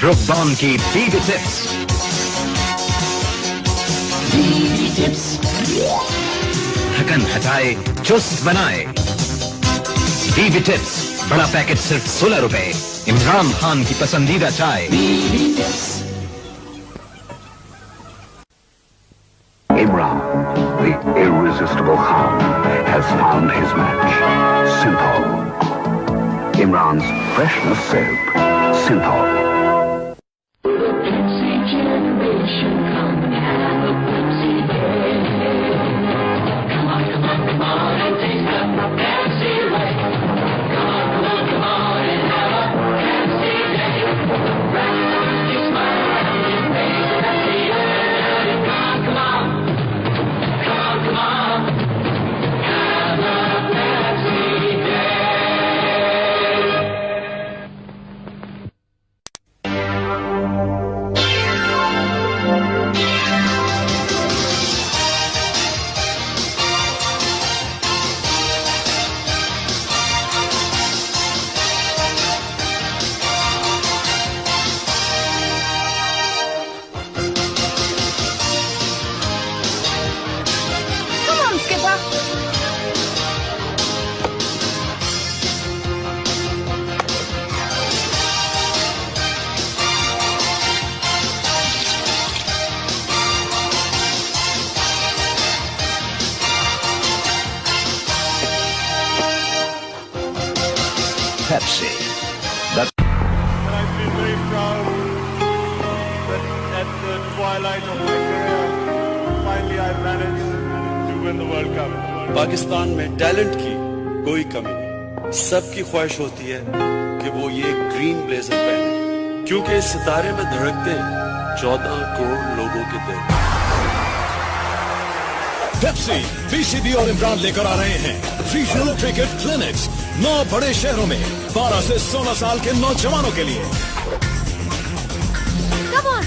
John की बीबी tips. थकन हटाए, चुस्त बनाए। बीबी टिप्स, बड़ा पैकेट सिर्फ 16 रुपए। इमरान खान की पसंदीदा चाय। Imran, the irresistible Khan, has found his match. Simple. Imran's freshness soap. Simple. The Pepsi generation, come and have a Pepsi day. Come on, come on, come on and taste the Pepsi way. Come on, come on, come on and have a Pepsi day. Round your smile, round your face, Pepsi day. Come on, come on. Come on, come on. Have a Pepsi day. Come on, Skipper. Pepsi. And I feel very proud that at the twilight of my career, finally I managed to win the World Cup. Pakistan में talent की कोई कमी नहीं। सबकी ख्वाहिश होती है कि वो ये ग्रीन ब्लेजर पहने, क्योंकि इस सितारे में धड़कते 14 करोड़ लोगों के दिल। पेप्सी, बीसीबी और इमरान लेकर आ रहे हैं रीजनल क्रिकेट क्लिनिक्स 9 बड़े शहरों में 12 से 16 साल के नौजवानों के लिए। Come on.